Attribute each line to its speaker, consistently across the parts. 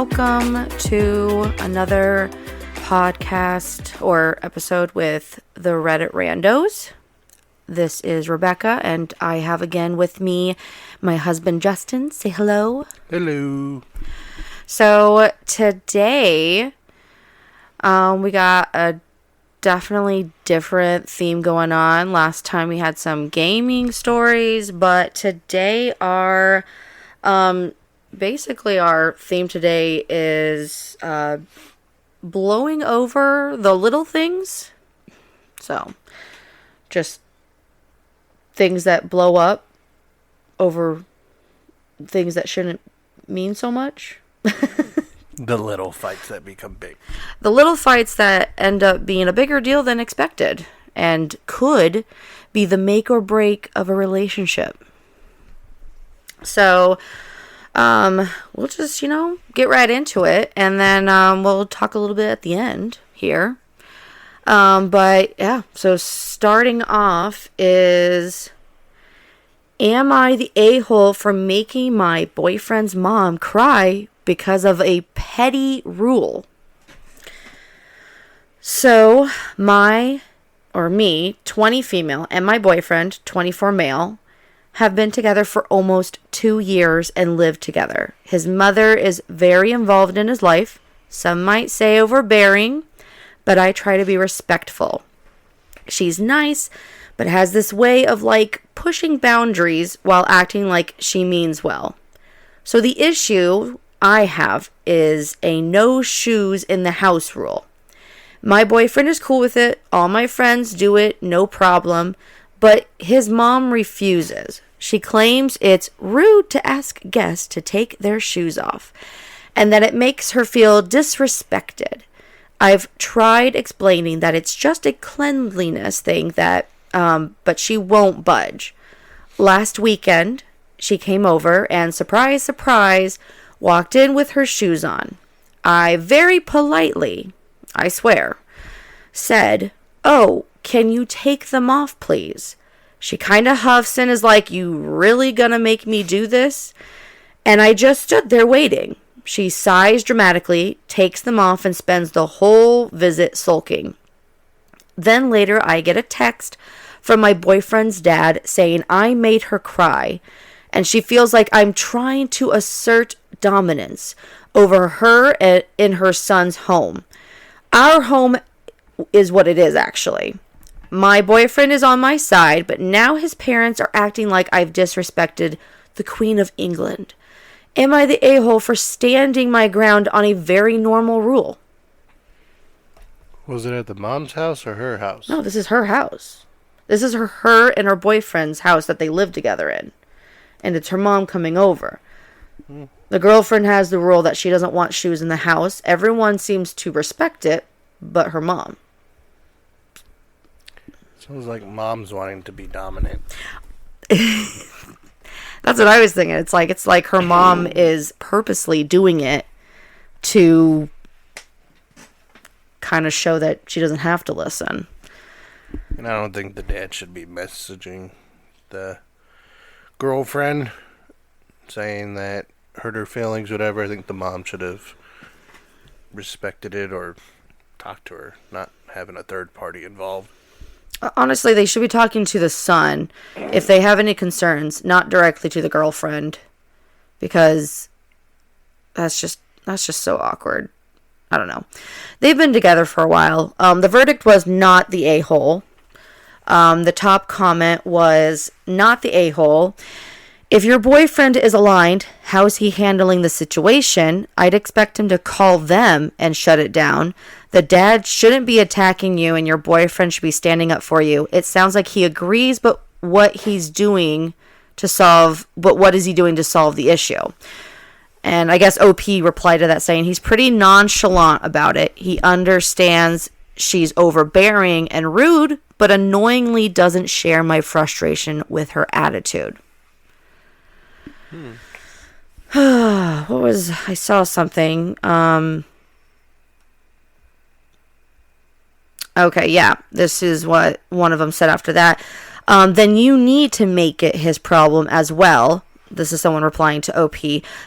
Speaker 1: welcome to another podcast or episode with the Reddit Randos. This is Rebecca, and I have again with me my husband Justin. Say hello.
Speaker 2: Hello.
Speaker 1: So today, we got a definitely different theme going on. Last time we had some gaming stories, but today basically our theme today is blowing over the little things. So just things that blow up over things that shouldn't mean so much.
Speaker 2: The little fights that become big.
Speaker 1: The little fights that end up being a bigger deal than expected and could be the make or break of a relationship. So, we'll just, get right into it, and then we'll talk a little bit at the end here. But yeah, so starting off is, am I the a-hole for making my boyfriend's mom cry because of a petty rule? So, me, 20 female, and my boyfriend, 24 male, have been together for almost 2 years and live together. His mother is very involved in his life. Some might say overbearing, but I try to be respectful. She's nice, but has this way of pushing boundaries while acting like she means well. So the issue I have is a no shoes in the house rule. My boyfriend is cool with it. All my friends do it, no problem. But his mom refuses. She claims it's rude to ask guests to take their shoes off, and that it makes her feel disrespected. I've tried explaining that it's just a cleanliness thing but she won't budge. Last weekend, she came over and surprise, surprise, walked in with her shoes on. I very politely, I swear, said, "Oh, can you take them off, please?" She kind of huffs and is like, "You really gonna make me do this?" And I just stood there waiting. She sighs dramatically, takes them off, and spends the whole visit sulking. Then later I get a text from my boyfriend's dad saying I made her cry, and she feels like I'm trying to assert dominance over her in her son's home. Our home is what it is, actually. My boyfriend is on my side, but now his parents are acting like I've disrespected the Queen of England. Am I the a-hole for standing my ground on a very normal rule?
Speaker 2: Was it at the mom's house or her house?
Speaker 1: No, this is her house. This is her and her boyfriend's house that they live together in. And it's her mom coming over. The girlfriend has the rule that she doesn't want shoes in the house. Everyone seems to respect it, but her mom.
Speaker 2: Sounds like mom's wanting to be dominant.
Speaker 1: That's what I was thinking. It's like her mom is purposely doing it to kind of show that she doesn't have to listen.
Speaker 2: And I don't think the dad should be messaging the girlfriend saying that hurt her feelings, whatever. I think the mom should have respected it or talked to her, not having a third party involved.
Speaker 1: Honestly, they should be talking to the son if they have any concerns, not directly to the girlfriend, because that's just so awkward. I don't know. They've been together for a while. The verdict was not the a-hole. The top comment was not the a-hole. If your boyfriend is aligned, how's he handling the situation? I'd expect him to call them and shut it down. The dad shouldn't be attacking you, and your boyfriend should be standing up for you. It sounds like he agrees, but what is he doing to solve the issue? And I guess OP replied to that saying he's pretty nonchalant about it. He understands she's overbearing and rude, but annoyingly doesn't share my frustration with her attitude. I saw something. Okay, yeah, this is what one of them said after that. Then you need to make it his problem as well. This is someone replying to OP.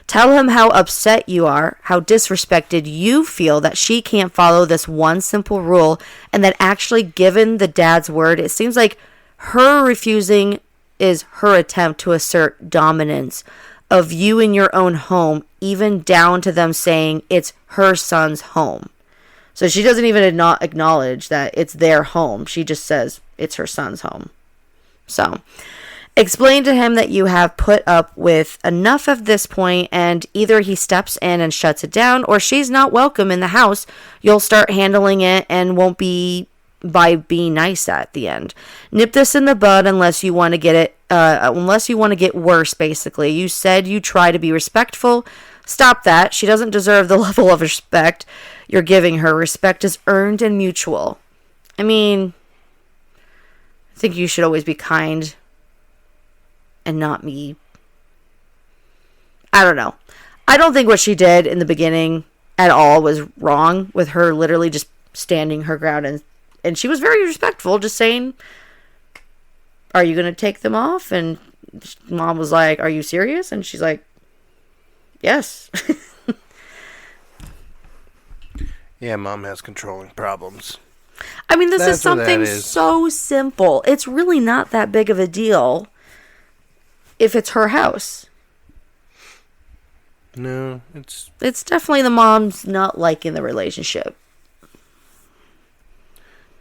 Speaker 1: Tell him how upset you are, how disrespected you feel that she can't follow this one simple rule, and that actually, given the dad's word, it seems like her refusing is her attempt to assert dominance of you in your own home, even down to them saying it's her son's home. So she doesn't even acknowledge that it's their home. She just says it's her son's home. So, explain to him that you have put up with enough at this point, and either he steps in and shuts it down, or she's not welcome in the house. You'll start handling it and won't be by being nice at the end. Nip this in the bud unless you want to get worse, basically. You said you try to be respectful. Stop that. She doesn't deserve the level of respect you're giving her. Respect is earned and mutual. I mean, I think you should always be kind and not me. I don't know. I don't think what she did in the beginning at all was wrong, with her literally just standing her ground, and she was very respectful, just saying, are you going to take them off? And Mom was like, are you serious? And she's like, yes.
Speaker 2: Yeah, Mom has controlling problems.
Speaker 1: I mean, this is something so simple. It's really not that big of a deal if it's her house.
Speaker 2: No,
Speaker 1: it's definitely the mom's not liking the relationship.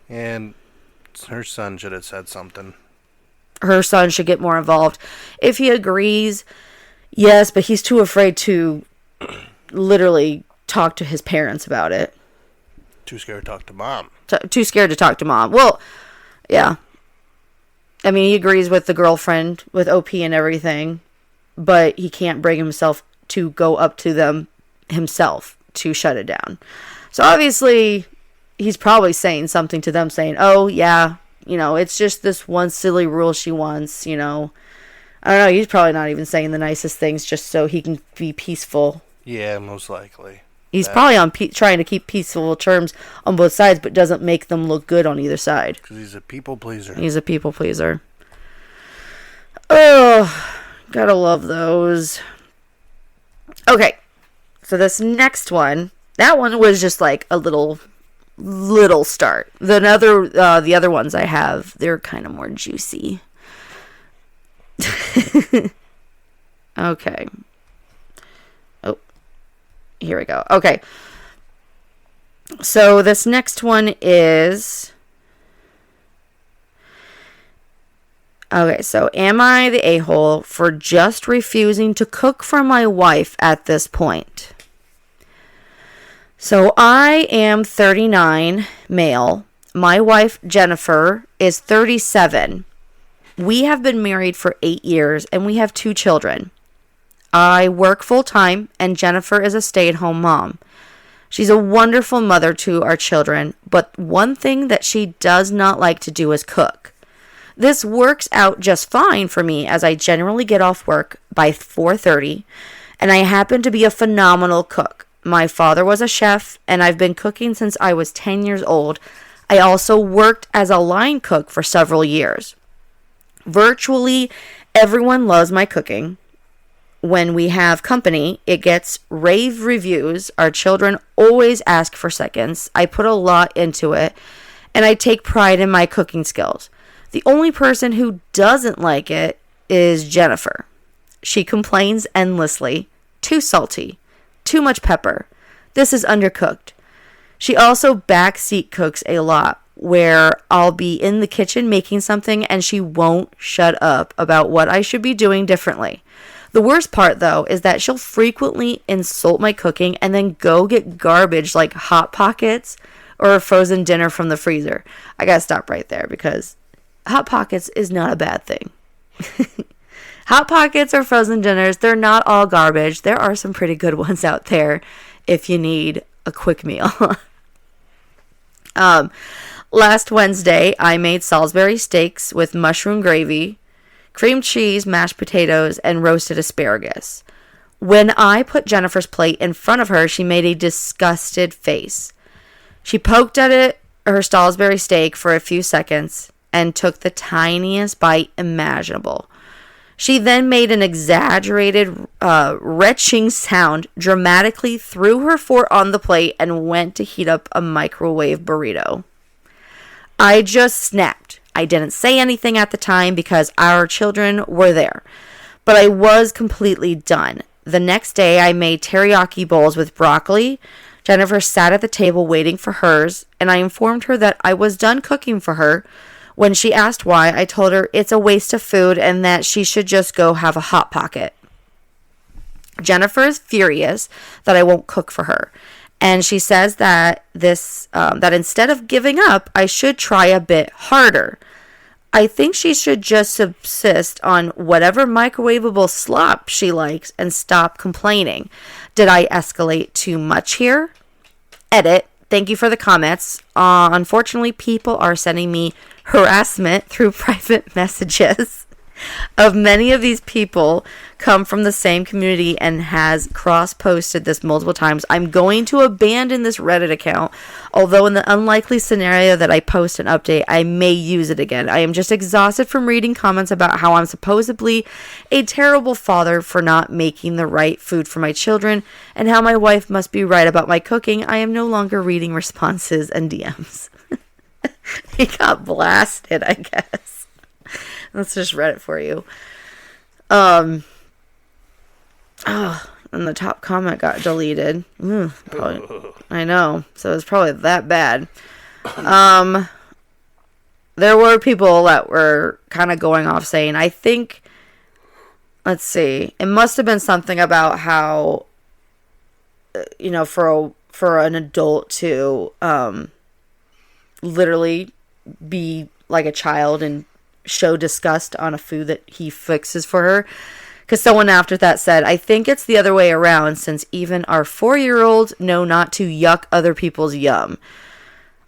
Speaker 2: And her son should have said something.
Speaker 1: Her son should get more involved. If he agrees, yes, but he's too afraid to literally talk to his parents about it.
Speaker 2: Too scared to talk to Mom.
Speaker 1: Too scared to talk to Mom. Well, yeah. I mean, he agrees with the girlfriend, with OP and everything, but he can't bring himself to go up to them himself to shut it down. So obviously, he's probably saying something to them, saying, oh, yeah, it's just this one silly rule she wants, I don't know, he's probably not even saying the nicest things just so he can be peaceful.
Speaker 2: Yeah, most likely.
Speaker 1: He's probably trying to keep peaceful terms on both sides, but doesn't make them look good on either side.
Speaker 2: Because he's a people pleaser.
Speaker 1: He's a people pleaser. Oh, gotta love those. Okay, so this next one, that one was just like a little start. The other ones I have, they're kind of more juicy. Okay. Oh, here we go. Okay. So this next one is... Okay, so am I the a-hole for just refusing to cook for my wife at this point? So I am 39, male. My wife, Jennifer, is 37. We have been married for 8 years, and we have 2 children. I work full-time, and Jennifer is a stay-at-home mom. She's a wonderful mother to our children, but one thing that she does not like to do is cook. This works out just fine for me, as I generally get off work by 4:30, and I happen to be a phenomenal cook. My father was a chef, and I've been cooking since I was 10 years old. I also worked as a line cook for several years. Virtually everyone loves my cooking. When we have company, it gets rave reviews. Our children always ask for seconds. I put a lot into it, and I take pride in my cooking skills. The only person who doesn't like it is Jennifer. She complains endlessly. Too salty. Too much pepper. This is undercooked. She also backseat cooks a lot, where I'll be in the kitchen making something and she won't shut up about what I should be doing differently. The worst part, though, is that she'll frequently insult my cooking and then go get garbage like Hot Pockets or a frozen dinner from the freezer. I gotta stop right there because Hot Pockets is not a bad thing. Hot Pockets or frozen dinners, they're not all garbage. There are some pretty good ones out there if you need a quick meal. Last Wednesday, I made Salisbury steaks with mushroom gravy, cream cheese, mashed potatoes, and roasted asparagus. When I put Jennifer's plate in front of her, she made a disgusted face. She poked at her Salisbury steak for a few seconds and took the tiniest bite imaginable. She then made an exaggerated, retching sound, dramatically threw her fork on the plate, and went to heat up a microwave burrito. I just snapped. I didn't say anything at the time because our children were there, but I was completely done. The next day, I made teriyaki bowls with broccoli. Jennifer sat at the table waiting for hers, and I informed her that I was done cooking for her. When she asked why, I told her it's a waste of food and that she should just go have a Hot Pocket. Jennifer is furious that I won't cook for her, and she says that that instead of giving up, I should try a bit harder. I think she should just subsist on whatever microwavable slop she likes and stop complaining. Did I escalate too much here? Edit. Thank you for the comments. Unfortunately, people are sending me harassment through private messages. Of many of these people come from the same community and has cross-posted this multiple times. I'm going to abandon this Reddit account, although in the unlikely scenario that I post an update, I may use it again. I am just exhausted from reading comments about how I'm supposedly a terrible father for not making the right food for my children, and how my wife must be right about my cooking. I am no longer reading responses and DMs. He got blasted, I guess. Let's just read it for you. And the top comment got deleted. Probably, I know. So it's probably that bad. There were people that were kind of going off saying, I think, let's see, it must have been something about how, for an adult to literally be like a child and show disgust on a food that he fixes for her. Because someone after that said, I think it's the other way around, since even our 4-year-olds know not to yuck other people's yum.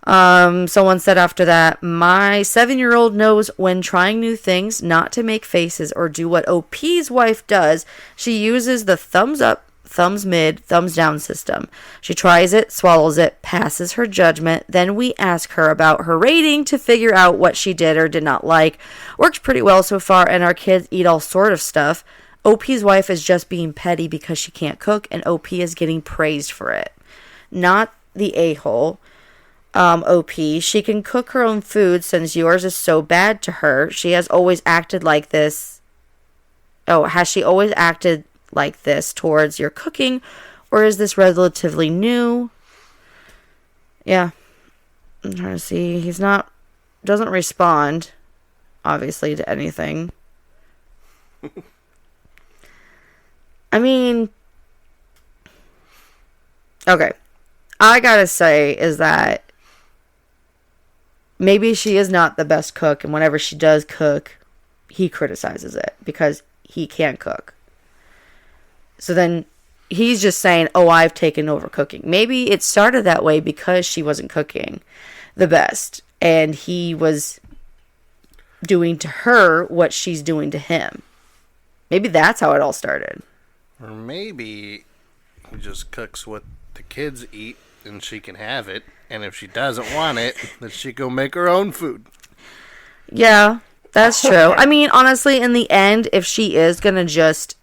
Speaker 1: Someone said after that, my 7-year-old knows when trying new things not to make faces or do what OP's wife does. She uses the thumbs up, thumbs mid, thumbs down system. She tries it, swallows it, passes her judgment. Then we ask her about her rating to figure out what she did or did not like. Works pretty well so far, and our kids eat all sort of stuff. OP's wife is just being petty because she can't cook, and OP is getting praised for it. Not the a-hole. OP, she can cook her own food since yours is so bad to her. She has always acted like this. Oh, has she always acted like this towards your cooking, or is this relatively new? Yeah, I'm trying to see. Doesn't respond, obviously, to anything. I mean, okay, I gotta say is that maybe she is not the best cook, and whenever she does cook, he criticizes it because he can't cook. So then he's just saying, oh, I've taken over cooking. Maybe it started that way because she wasn't cooking the best, and he was doing to her what she's doing to him. Maybe that's how it all started.
Speaker 2: Or maybe he just cooks what the kids eat and she can have it, and if she doesn't want it, then she go make her own food.
Speaker 1: Yeah, that's true. I mean, honestly, in the end, if she is going to just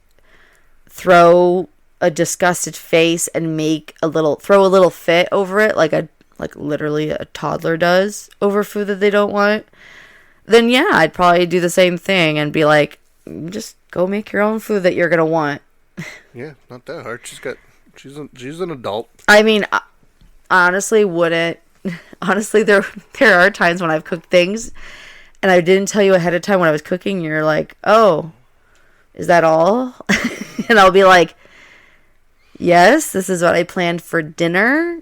Speaker 1: throw a disgusted face and throw a little fit over it, like literally a toddler does over food that they don't want, then yeah, I'd probably do the same thing and be like, just go make your own food that you're gonna want.
Speaker 2: Yeah, not that hard. She's an adult.
Speaker 1: I mean, honestly, there are times when I've cooked things and I didn't tell you ahead of time when I was cooking. You're like, oh, is that all? And I'll be like, yes, this is what I planned for dinner.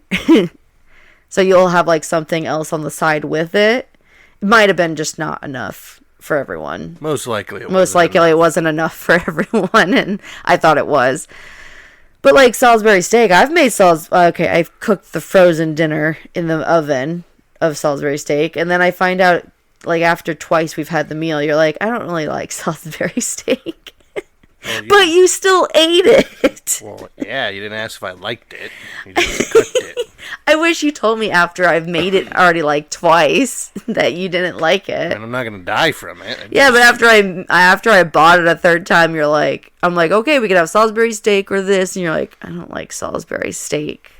Speaker 1: So you'll have like something else on the side with it. It might have been just not enough for everyone.
Speaker 2: Most likely it
Speaker 1: wasn't enough for everyone, and I thought it was. But like Salisbury steak, I've cooked the frozen dinner in the oven of Salisbury steak, and then I find out like after twice we've had the meal, you're like, I don't really like Salisbury steak. But you still ate it.
Speaker 2: Well, yeah, you didn't ask if I liked it. You just cooked it.
Speaker 1: I wish you told me after I've made it already like twice that you didn't like it.
Speaker 2: And I'm not gonna die from it.
Speaker 1: Yeah, but after I bought it a third time, I'm like, okay, we could have Salisbury steak or this, and you're like, I don't like Salisbury steak.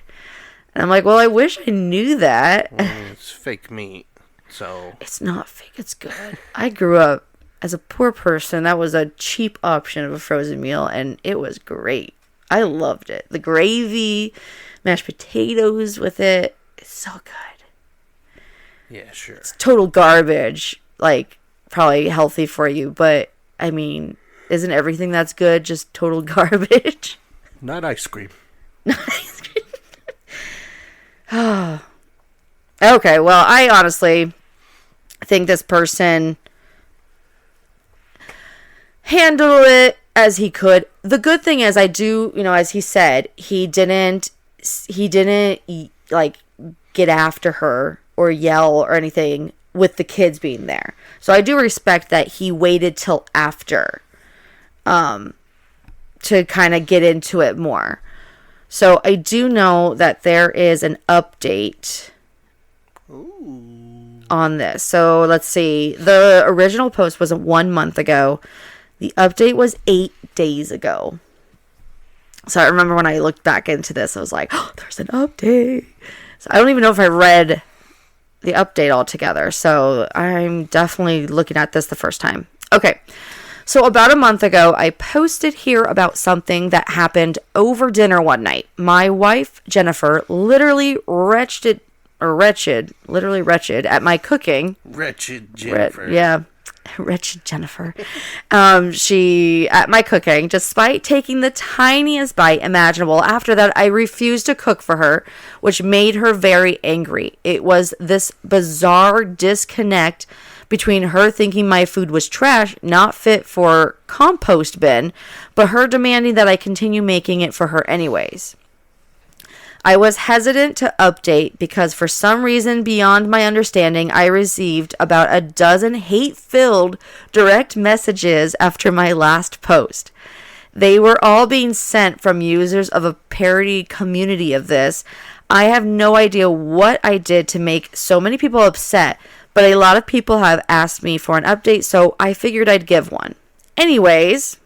Speaker 1: And I'm like, well, I wish I knew that.
Speaker 2: It's fake meat, so
Speaker 1: It's not fake. It's good. I grew up as a poor person. That was a cheap option of a frozen meal, and it was great. I loved it. The gravy, mashed potatoes with it. It's so good.
Speaker 2: yeah, sure.
Speaker 1: It's total garbage. Like, probably healthy for you, but, I mean, isn't everything that's good just total garbage?
Speaker 2: Not ice cream.
Speaker 1: Okay, well, I honestly think this person handled it as he could. The good thing is, I do, as he said, he didn't like get after her or yell or anything with the kids being there. So I do respect that he waited till after to kind of get into it more. So I do know that there is an update on this. So let's see. The original post was 1 month ago. The update was 8 days ago. So I remember when I looked back into this, I was like, oh, there's an update. So I don't even know if I read the update altogether. So I'm definitely looking at this the first time. Okay. So about a month ago, I posted here about something that happened over dinner one night. My wife, Jennifer, literally wretched at my cooking.
Speaker 2: Wretched Jennifer.
Speaker 1: Wretched Jennifer. She, at my cooking, despite taking the tiniest bite imaginable. After that, I refused to cook for her, which made her very angry. It was this bizarre disconnect between her thinking my food was trash, not fit for compost bin, but her demanding that I continue making it for her anyways. I was hesitant to update because for some reason beyond my understanding, I received about a dozen hate-filled direct messages after my last post. They were all being sent from users of a parody community of this. I have no idea what I did to make so many people upset, but a lot of people have asked me for an update, so I figured I'd give one. Anyways,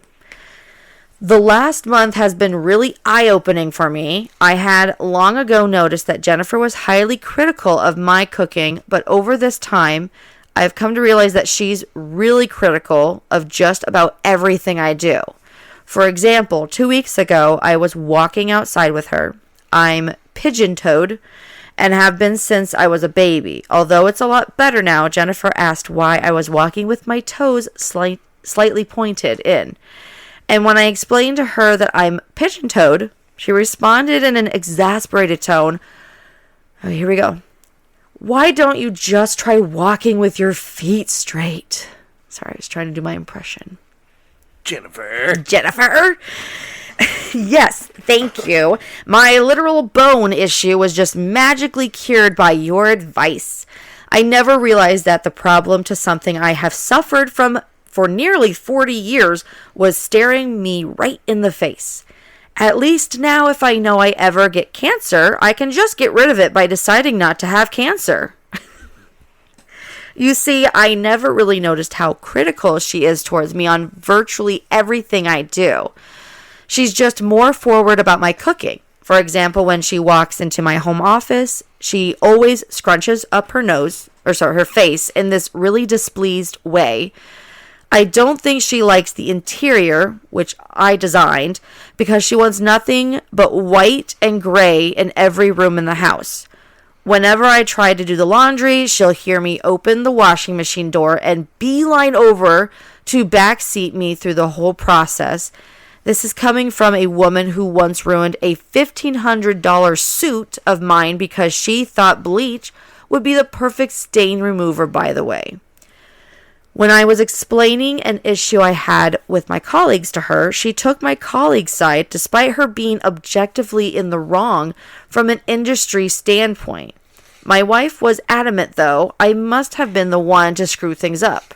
Speaker 1: the last month has been really eye-opening for me. I had long ago noticed that Jennifer was highly critical of my cooking, but over this time, I've come to realize that she's really critical of just about everything I do. For example, 2 weeks ago, I was walking outside with her. I'm pigeon-toed and have been since I was a baby. Although it's a lot better now, Jennifer asked why I was walking with my toes slightly pointed in. And when I explained to her that I'm pigeon-toed, she responded in an exasperated tone. Oh, here we go. Why don't you just try walking with your feet straight? Sorry, I was trying to do my impression. Jennifer? Yes, thank you. My literal bone issue was just magically cured by your advice. I never realized that the problem to something I have suffered from for nearly 40 years was staring me right in the face. At least now if I know I ever get cancer, I can just get rid of it by deciding not to have cancer. You see, I never really noticed how critical she is towards me on virtually everything I do. She's just more forward about my cooking. For example, when she walks into my home office, she always scrunches up her face in this really displeased way. I don't think she likes the interior, which I designed, because she wants nothing but white and gray in every room in the house. Whenever I try to do the laundry, she'll hear me open the washing machine door and beeline over to backseat me through the whole process. This is coming from a woman who once ruined a $1,500 suit of mine because she thought bleach would be the perfect stain remover, by the way. When I was explaining an issue I had with my colleagues to her, she took my colleague's side despite her being objectively in the wrong from an industry standpoint. My wife was adamant, though, I must have been the one to screw things up.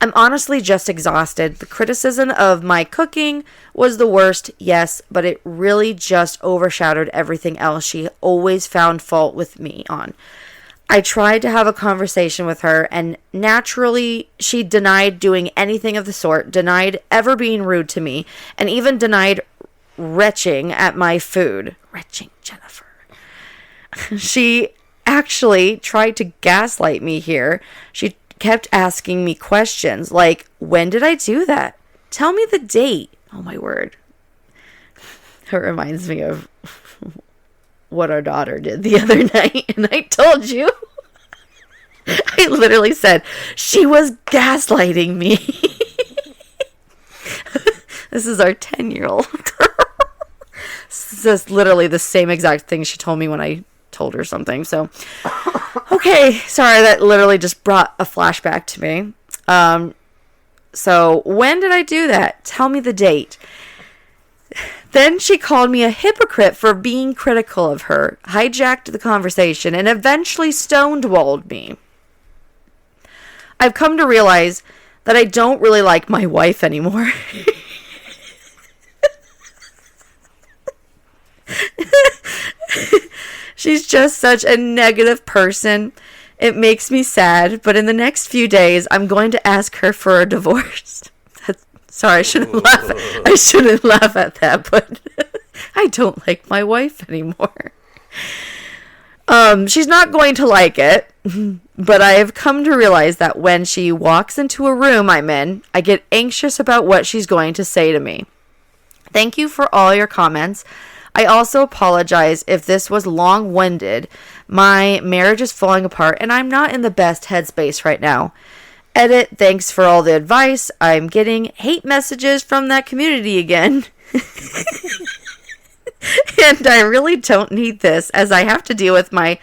Speaker 1: I'm honestly just exhausted. The criticism of my cooking was the worst, yes, but it really just overshadowed everything else she always found fault with me on. I tried to have a conversation with her, and naturally, she denied doing anything of the sort, denied ever being rude to me, and even denied retching at my food. Retching, Jennifer. She actually tried to gaslight me here. She kept asking me questions like, when did I do that? Tell me the date. Oh, my word. It reminds me of what our daughter did the other night, and I told you. I literally said she was gaslighting me. This is our 10-year-old girl. This is literally the same exact thing she told me when I told her something. So, okay, sorry, that literally just brought a flashback to me. So when did I do that? Tell me the date. Then she called me a hypocrite for being critical of her, hijacked the conversation, and eventually stonewalled me. I've come to realize that I don't really like my wife anymore. She's just such a negative person. It makes me sad, but in the next few days, I'm going to ask her for a divorce. Sorry, I shouldn't laugh. I shouldn't laugh at that, but I don't like my wife anymore. She's not going to like it, but I have come to realize that when she walks into a room I'm in, I get anxious about what she's going to say to me. Thank you for all your comments. I also apologize if this was long-winded. My marriage is falling apart, and I'm not in the best headspace right now. Edit, thanks for all the advice. I'm getting hate messages from that community again. And I really don't need this, as I have to deal with my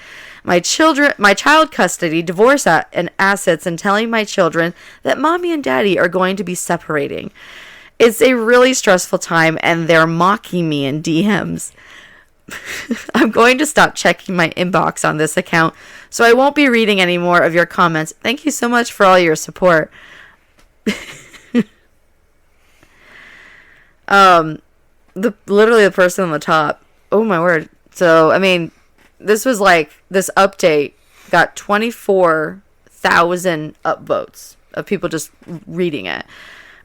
Speaker 1: child custody, divorce and assets, and telling my children that mommy and daddy are going to be separating. It's a really stressful time, and they're mocking me in DMs. I'm going to stop checking my inbox on this account, so I won't be reading any more of your comments. Thank you so much for all your support. Literally the person on the top. Oh my word. So, I mean, this was like, this update got 24,000 upvotes of people just reading it.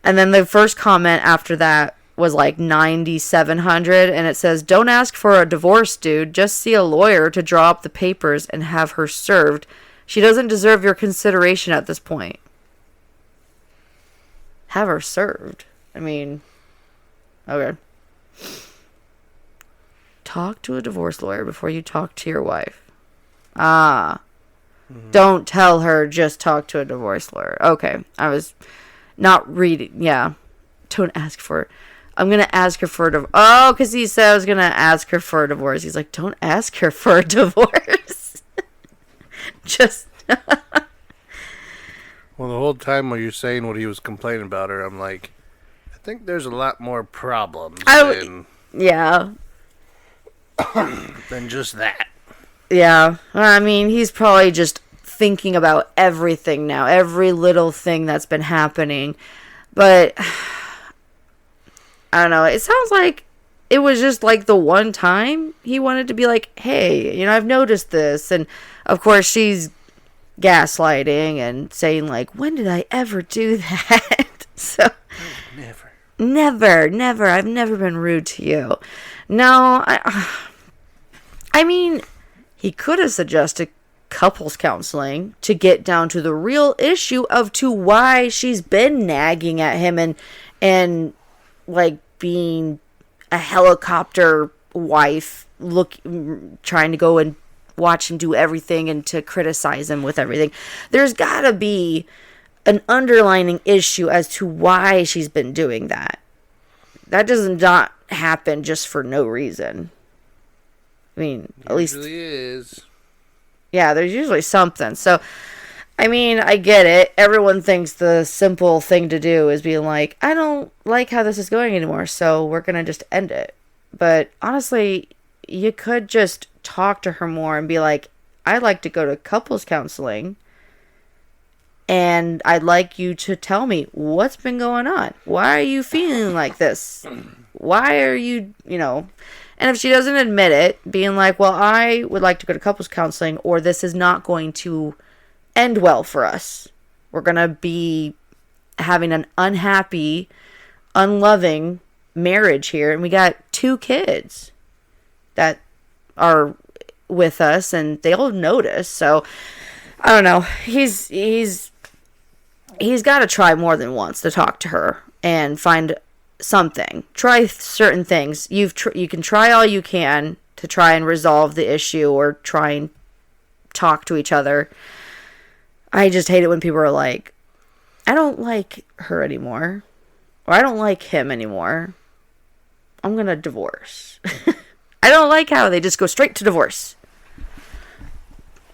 Speaker 1: And then the first comment after that was like 9,700, and it says, don't ask for a divorce, dude. Just see a lawyer to draw up the papers and have her served. She doesn't deserve your consideration at this point. Have her served. I mean, okay. Talk to a divorce lawyer before you talk to your wife. Don't tell her, just talk to a divorce lawyer. Okay, I was not reading. Yeah, don't ask for. I'm gonna ask her for a divorce. Oh, because he said I was gonna ask her for a divorce. He's like, don't ask her for a divorce. Just.
Speaker 2: Well, the whole time while you're saying what he was complaining about her, I'm like, I think there's a lot more problems
Speaker 1: yeah.
Speaker 2: than just that.
Speaker 1: Yeah, I mean, he's probably just thinking about everything now, every little thing that's been happening. But I don't know. It sounds like it was just like the one time he wanted to be like, hey, I've noticed this. And of course, she's gaslighting and saying like, when did I ever do that? So never. I've never been rude to you. No, I mean, he could have suggested couples counseling to get down to the real issue of to why she's been nagging at him and like being a helicopter wife, trying to go and watch him do everything and to criticize him with everything. There's gotta be an underlining issue as to why she's been doing that. That does not happen just for no reason. I mean, at least
Speaker 2: is.
Speaker 1: Yeah, there's usually something. So, I mean, I get it. Everyone thinks the simple thing to do is being like, I don't like how this is going anymore, so we're going to just end it. But honestly, you could just talk to her more and be like, I'd like to go to couples counseling. And I'd like you to tell me what's been going on. Why are you feeling like this? Why are you, And if she doesn't admit it, being like, well, I would like to go to couples counseling, or this is not going to end well for us. We're going to be having an unhappy, unloving marriage here. And we got 2 kids that are with us, and they'll notice. So, I don't know. He's got to try more than once to talk to her and find something. Try certain things. You can try all you can to try and resolve the issue or try and talk to each other. I just hate it when people are like, I don't like her anymore, or I don't like him anymore. I'm going to divorce. I don't like how they just go straight to divorce.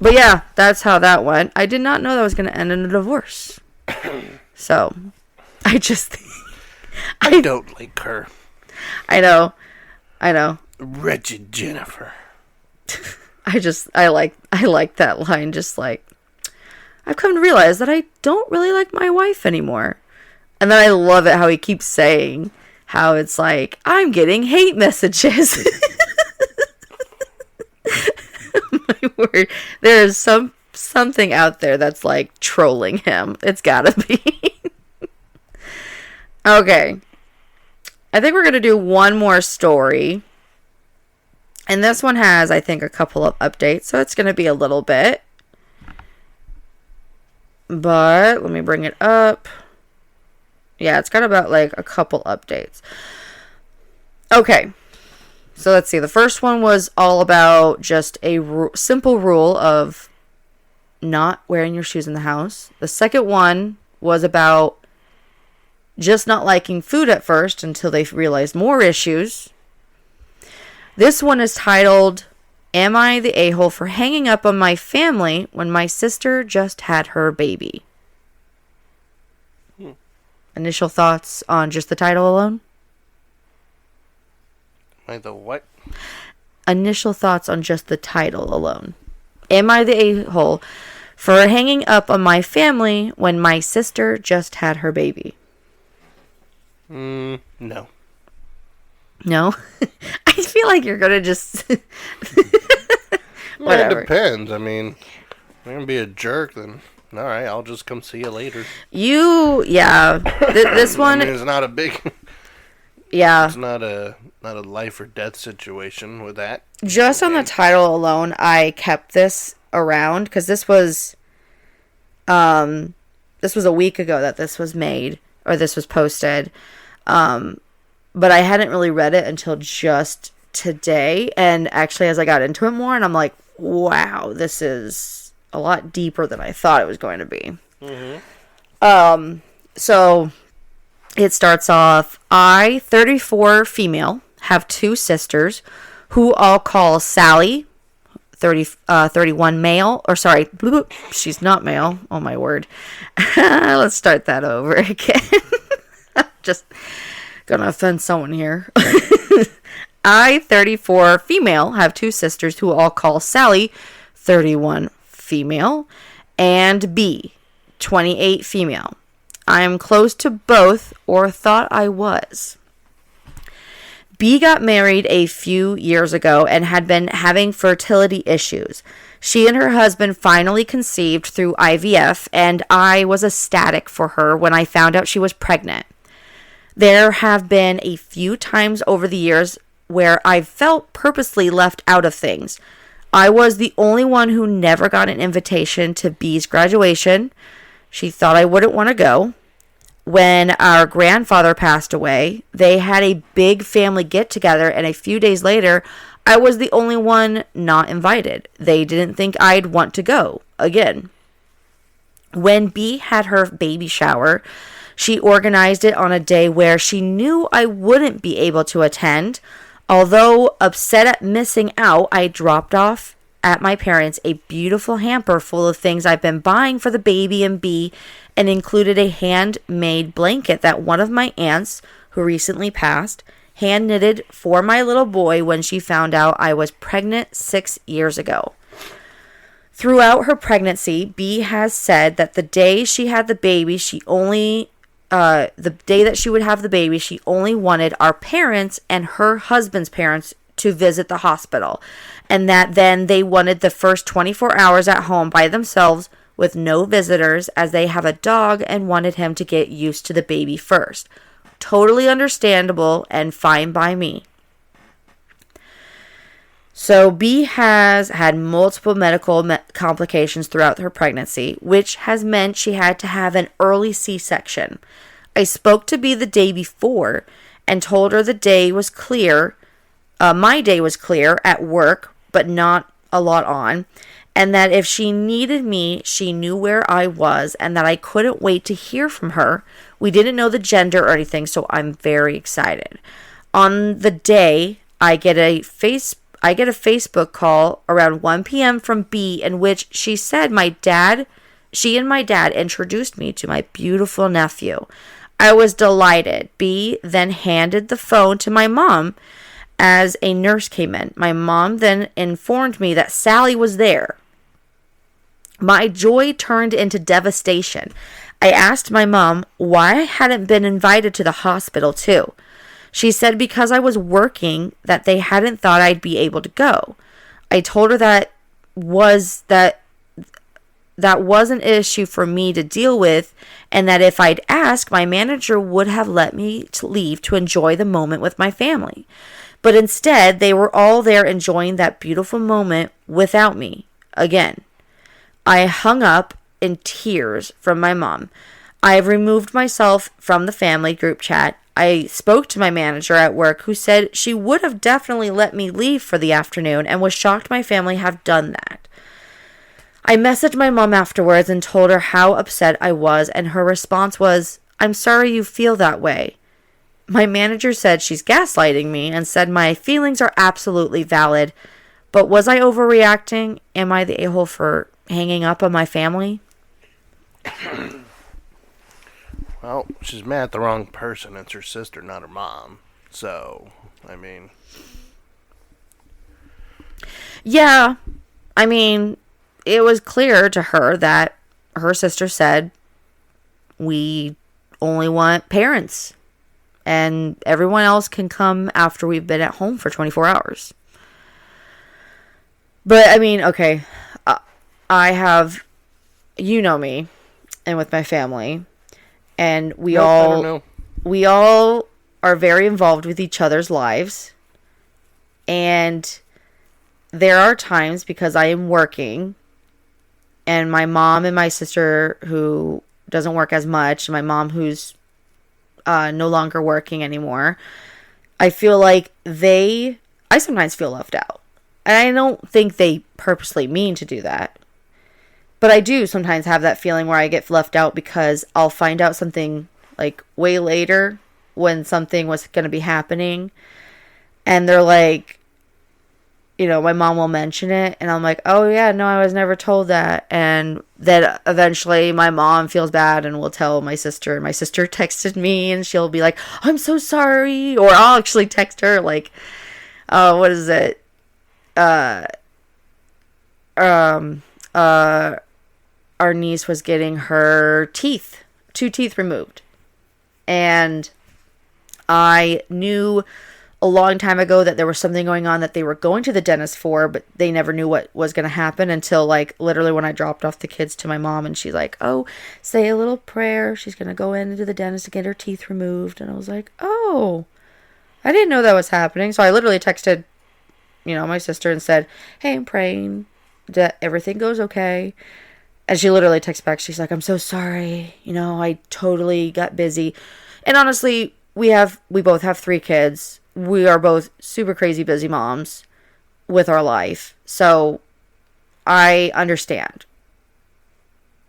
Speaker 1: But yeah, that's how that went. I did not know that was going to end in a divorce. So, I just...
Speaker 2: I don't like her.
Speaker 1: I know.
Speaker 2: Wretched Jennifer.
Speaker 1: I like that line, just like, I've come to realize that I don't really like my wife anymore. And then I love it how he keeps saying how it's like, I'm getting hate messages. My word. There is something out there that's like trolling him. It's gotta be. Okay. I think we're going to do one more story. And this one has, I think, a couple of updates. So it's going to be a little bit. But let me bring it up. Yeah, it's got about like a couple updates. Okay. So let's see. The first one was all about just a simple rule of not wearing your shoes in the house. The second one was about just not liking food at first until they realized more issues. This one is titled, Am I the A-hole for hanging up on my family when my sister just had her baby? Initial thoughts on just the title alone?
Speaker 2: Am I the what?
Speaker 1: Initial thoughts on just the title alone. Am I the a-hole for hanging up on my family when my sister just had her baby?
Speaker 2: No.
Speaker 1: No? I feel like you're going to just... Whatever.
Speaker 2: It depends. I mean, if you're going to be a jerk, then alright, I'll just come see you later.
Speaker 1: This one...
Speaker 2: I mean, it's not a big...
Speaker 1: Yeah.
Speaker 2: It's not a life or death situation with that.
Speaker 1: Just on the title alone, I kept this around, because this was a week ago that this was made, or this was posted. But I hadn't really read it until just today. And actually, as I got into it more, and I'm like, wow, this is a lot deeper than I thought it was going to be. Mm-hmm. So it starts off, I, 34 female, have 2 sisters who I'll call Sally, 31 male, or sorry, she's not male. Oh my word. Let's start that over again. Just gonna offend someone here. I, 34 female, have 2 sisters who I'll call Sally, 31 female, and B, 28 female. I am close to both, or thought I was. B got married a few years ago and had been having fertility issues. She and her husband finally conceived through IVF, and I was ecstatic for her when I found out she was pregnant. There have been a few times over the years where I've felt purposely left out of things. I was the only one who never got an invitation to B's graduation. She thought I wouldn't want to go. When our grandfather passed away, they had a big family get-together, and a few days later, I was the only one not invited. They didn't think I'd want to go again. When B had her baby shower, she organized it on a day where she knew I wouldn't be able to attend. Although upset at missing out, I dropped off at my parents' a beautiful hamper full of things I've been buying for the baby and B, and included a handmade blanket that one of my aunts, who recently passed, hand knitted for my little boy when she found out I was pregnant 6 years ago. Throughout her pregnancy, B has said that the day she had the baby, the day that she would have the baby, she only wanted our parents and her husband's parents to visit the hospital. And that then they wanted the first 24 hours at home by themselves with no visitors, as they have a dog and wanted him to get used to the baby first. Totally understandable and fine by me. So B has had multiple medical complications throughout her pregnancy, which has meant she had to have an early C-section. I spoke to B the day before and told her the day was clear. My day was clear at work, but not a lot on. And that if she needed me, she knew where I was, and that I couldn't wait to hear from her. We didn't know the gender or anything, so I'm very excited. On the day, I get a Facebook call around 1 p.m. from B, in which she said she and my dad introduced me to my beautiful nephew. I was delighted. B then handed the phone to my mom as a nurse came in. My mom then informed me that Sally was there. My joy turned into devastation. I asked my mom why I hadn't been invited to the hospital too. She said because I was working that they hadn't thought I'd be able to go. I told her that was an issue for me to deal with, and that if I'd asked, my manager would have let me leave to enjoy the moment with my family. But instead, they were all there enjoying that beautiful moment without me. Again, I hung up in tears from my mom. I have removed myself from the family group chat. I spoke to my manager at work, who said she would have definitely let me leave for the afternoon, and was shocked my family have done that. I messaged my mom afterwards and told her how upset I was, and her response was, "I'm sorry you feel that way." My manager said she's gaslighting me and said my feelings are absolutely valid, but was I overreacting? Am I the a-hole for hanging up on my family?
Speaker 2: Well, she's mad at the wrong person. It's her sister, not her mom. So, I mean...
Speaker 1: Yeah, I mean, it was clear to her that her sister said, we only want parents, and everyone else can come after we've been at home for 24 hours. But, I mean, okay, I have, you know me, and with my family, and we all are very involved with each other's lives, and there are times, because I am working, and my mom and my sister, who doesn't work as much, and my mom, who's no longer working anymore, I feel like I sometimes feel left out. And I don't think they purposely mean to do that. But I do sometimes have that feeling where I get left out, because I'll find out something like way later when something was going to be happening. And they're like, you know, my mom will mention it, and I'm like, oh yeah, no, I was never told that. And then eventually my mom feels bad and will tell my sister, and my sister texted me, and she'll be like, I'm so sorry. Or I'll actually text her, like, what is it? Our niece was getting her two teeth removed. And I knew a long time ago that there was something going on that they were going to the dentist for, but they never knew what was going to happen until, like, literally when I dropped off the kids to my mom, and she's like, oh, say a little prayer. She's going to go into the dentist to get her teeth removed. And I was like, oh, I didn't know that was happening. So I literally texted, you know, my sister and said, hey, I'm praying that everything goes okay. And she literally texts back. She's like, I'm so sorry. You know, I totally got busy. And honestly, we both have 3 kids. We are both super crazy busy moms with our life. So I understand.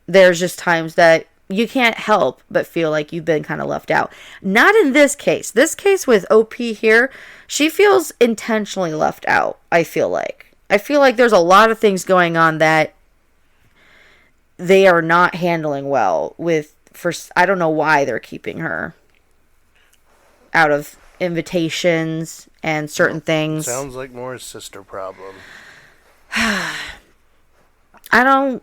Speaker 1: There's just times that you can't help but feel like you've been kind of left out. Not in this case. This case with OP here, she feels intentionally left out, I feel like. I feel like there's a lot of things going on that they are not handling well I don't know why they're keeping her out of invitations and certain things.
Speaker 2: Sounds like more a sister problem.
Speaker 1: I don't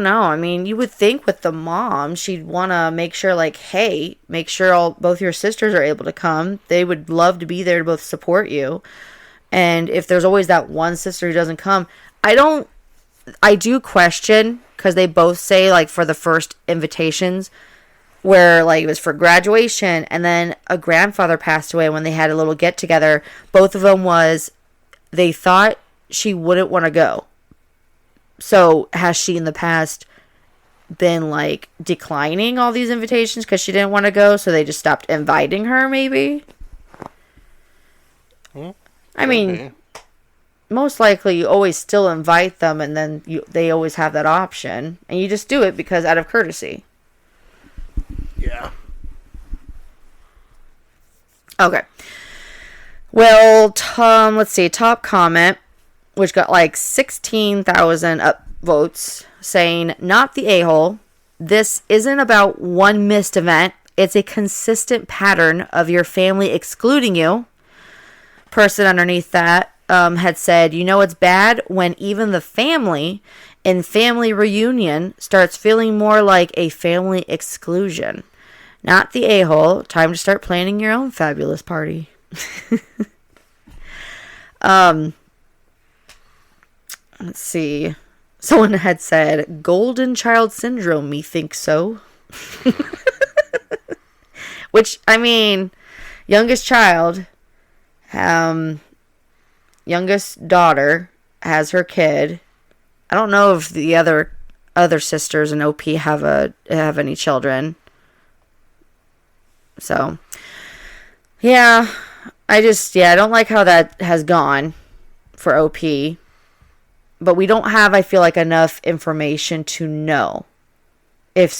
Speaker 1: know. I mean, you would think with the mom, she'd want to make sure, like, hey, make sure both your sisters are able to come. They would love to be there to both support you. And if there's always that one sister who doesn't come, I do question, because they both say, like, for the first invitations, where, like, it was for graduation, and then a grandfather passed away when they had a little get together. Both of them they thought she wouldn't want to go. So has she in the past been, like, declining all these invitations because she didn't want to go, so they just stopped inviting her, maybe? I mean, most likely you always still invite them, and then they always have that option, and you just do it because out of courtesy.
Speaker 2: Yeah.
Speaker 1: Okay. Well, let's see. Top comment, which got like 16,000 votes, saying, not the a-hole. This isn't about one missed event. It's a consistent pattern of your family excluding you. Person underneath that had said, it's bad when even the family in family reunion starts feeling more like a family exclusion. Not the a-hole. Time to start planning your own fabulous party. Let's see. Someone had said, golden child syndrome, methinks so. Which, I mean, youngest child, youngest daughter has her kid. I don't know if the other sisters in OP have any children. So, yeah, I don't like how that has gone for OP. But we don't have, I feel like, enough information to know if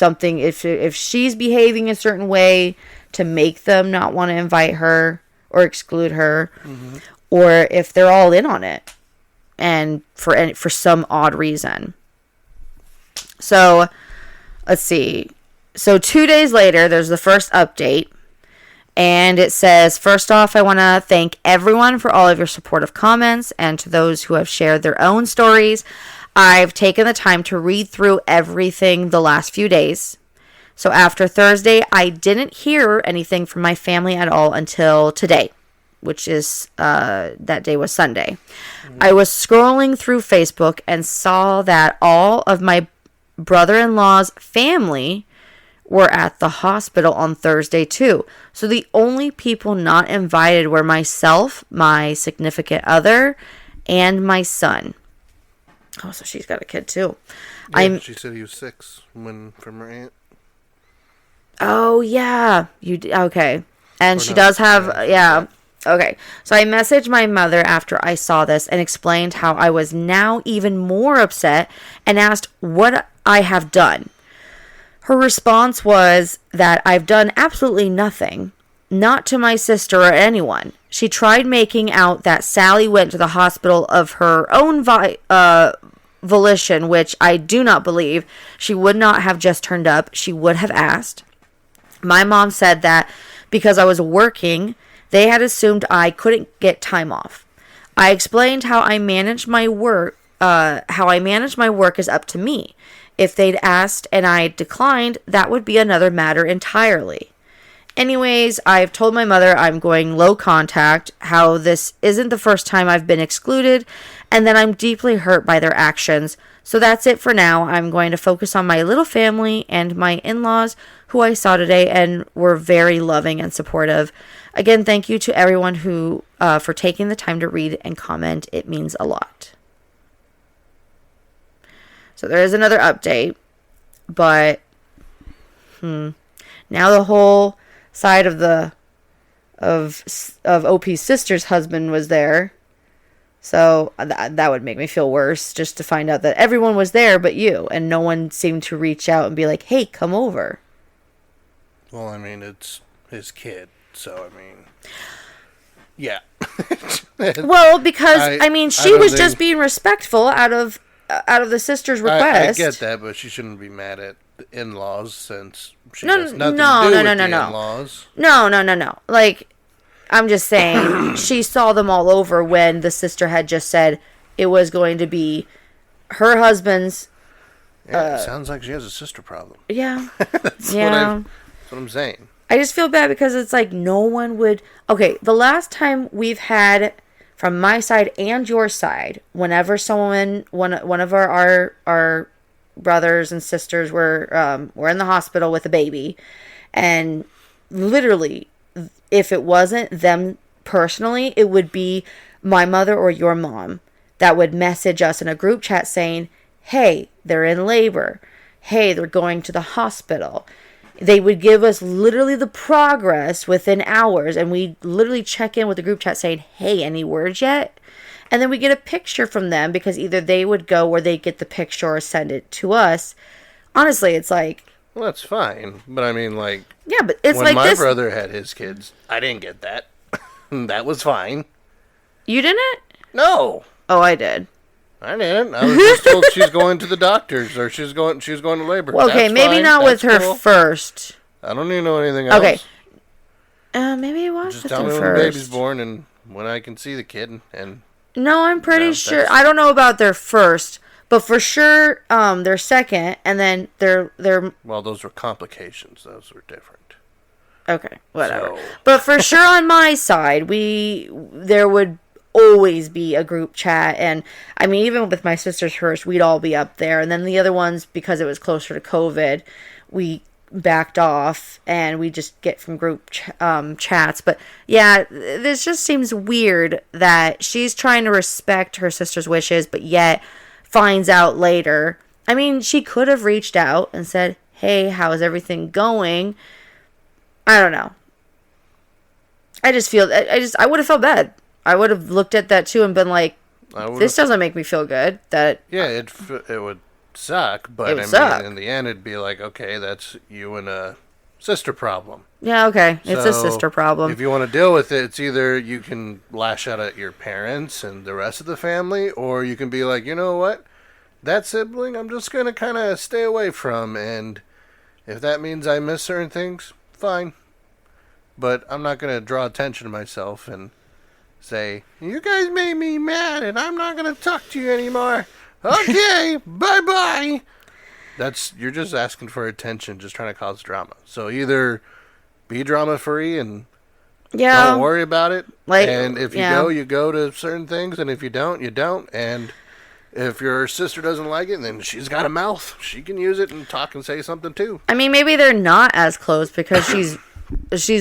Speaker 1: she's behaving a certain way to make them not want to invite her or exclude her, or if they're all in on it and for some odd reason. So, let's see. So 2 days later, there's the first update. And it says, first off, I want to thank everyone for all of your supportive comments, and to those who have shared their own stories. I've taken the time to read through everything the last few days. So after Thursday, I didn't hear anything from my family at all until today, which is, that day was Sunday. I was scrolling through Facebook and saw that all of my brother-in-law's family were at the hospital on Thursday too. So the only people not invited were myself, my significant other, and my son. Oh, so she's got a kid too.
Speaker 2: Yeah, she said he was 6 from her aunt.
Speaker 1: Oh yeah, okay. And she does have Okay. So I messaged my mother after I saw this and explained how I was now even more upset and asked what I have done. Her response was that I've done absolutely nothing, not to my sister or anyone. She tried making out that Sally went to the hospital of her own volition, which I do not believe. She would not have just turned up. She would have asked. My mom said that because I was working, they had assumed I couldn't get time off. I explained how I managed my work. Is up to me. If they'd asked and I declined, that would be another matter entirely. Anyways, I've told my mother I'm going low contact, how this isn't the first time I've been excluded, and that I'm deeply hurt by their actions. So that's it for now. I'm going to focus on my little family and my in-laws, who I saw today and were very loving and supportive. Again, thank you to everyone who for taking the time to read and comment. It means a lot. So there is another update, but now the whole side of OP's sister's husband was there. So that would make me feel worse, just to find out that everyone was there but you, and no one seemed to reach out and be like, hey, come over.
Speaker 2: Well, I mean, it's his kid, so I mean, yeah.
Speaker 1: Well, because she was just being respectful out of the sister's request.
Speaker 2: I get that, but she shouldn't be mad at the in-laws since she
Speaker 1: No.
Speaker 2: has nothing to do with the in-laws.
Speaker 1: No. Like, I'm just saying, she saw them all over when the sister had just said it was going to be her husband's
Speaker 2: Yeah, it sounds like she has a sister problem.
Speaker 1: Yeah.
Speaker 2: That's
Speaker 1: Yeah.
Speaker 2: that's what I'm saying.
Speaker 1: I just feel bad because it's like no one would. Okay, the last time we've had from my side and your side, whenever one of our brothers and sisters were in the hospital with a baby, and literally, if it wasn't them personally, it would be my mother or your mom that would message us in a group chat saying, "Hey, they're in labor. Hey, they're going to the hospital." They would give us literally the progress within hours, and we literally check in with the group chat saying, "Hey, any word yet?" And then we get a picture from them because either they would go or they get the picture or send it to us. Honestly, it's like,
Speaker 2: Well, that's fine, but I mean, like,
Speaker 1: yeah, but it's
Speaker 2: when
Speaker 1: like
Speaker 2: my
Speaker 1: this.
Speaker 2: brother had his kids, I didn't get that. That was fine.
Speaker 1: You didn't?
Speaker 2: No,
Speaker 1: Oh, I did.
Speaker 2: I didn't. I was just told she's going to the doctors or she was going to labor.
Speaker 1: Well, okay,
Speaker 2: That's
Speaker 1: maybe
Speaker 2: fine.
Speaker 1: not with
Speaker 2: That's
Speaker 1: her
Speaker 2: cool.
Speaker 1: first.
Speaker 2: I don't need to know anything else.
Speaker 1: Okay. Maybe it was
Speaker 2: Just
Speaker 1: with
Speaker 2: tell
Speaker 1: her
Speaker 2: me when
Speaker 1: first.
Speaker 2: the baby's born and when I can see the kid. And
Speaker 1: No, I'm pretty
Speaker 2: No,
Speaker 1: sure.
Speaker 2: that's-
Speaker 1: I don't know about their first, but for sure, their second, and then their
Speaker 2: well, those were complications. Those were different.
Speaker 1: okay, whatever.
Speaker 2: So-
Speaker 1: But for sure, on my side, there would always be a group chat, and I mean, even with my sister's first, we'd all be up there, and then the other ones, because it was closer to COVID, we backed off and we just get from group chats. But yeah, this just seems weird that she's trying to respect her sister's wishes, but yet finds out later. I mean, she could have reached out and said, "Hey, how is everything going?" I don't know. I just feel I would have felt bad. I would have looked at that too and been like, this doesn't make me feel good. That
Speaker 2: Yeah, it would suck, but
Speaker 1: It would
Speaker 2: I mean,
Speaker 1: suck.
Speaker 2: in the end, it'd be like, okay, that's you and a sister problem.
Speaker 1: yeah, okay, it's a
Speaker 2: So,
Speaker 1: sister problem.
Speaker 2: If you want to deal with it, it's either you can lash out at your parents and the rest of the family, or you can be like, you know what, that sibling, I'm just gonna kind of stay away from, and if that means I miss certain things, fine. But I'm not gonna draw attention to myself and say, you guys made me mad, and I'm not gonna talk to you anymore. Okay, bye bye. You're just asking for attention, just trying to cause drama. So either be drama free and
Speaker 1: yeah,
Speaker 2: don't worry about it.
Speaker 1: Like,
Speaker 2: and if
Speaker 1: yeah.
Speaker 2: you go to certain things, and if you don't, you don't. And if your sister doesn't like it, then she's got a mouth. She can use it and talk and say something too.
Speaker 1: I mean, maybe they're not as close because she's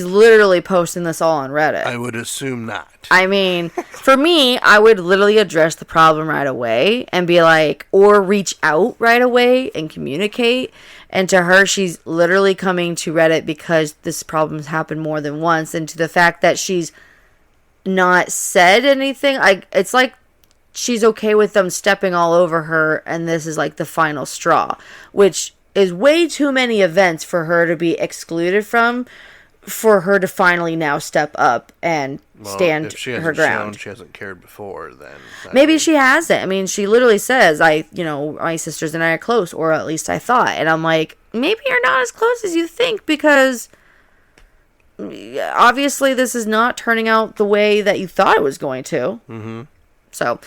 Speaker 1: literally posting this all on Reddit.
Speaker 2: I would assume not.
Speaker 1: I mean, for me, I would literally address the problem right away and be like, or reach out right away and communicate. And to her, she's literally coming to Reddit because this problem's happened more than once. And to the fact that she's not said anything, it's like she's okay with them stepping all over her. And this is like the final straw, which is way too many events for her to be excluded from, for her to finally now step up and stand
Speaker 2: if she
Speaker 1: her
Speaker 2: hasn't
Speaker 1: ground.
Speaker 2: shown she hasn't cared before, then
Speaker 1: Maybe she hasn't. I mean, she literally says, my sisters and I are close, or at least I thought. And I'm like, maybe you're not as close as you think, because obviously this is not turning out the way that you thought it was going to. Mm-hmm. So,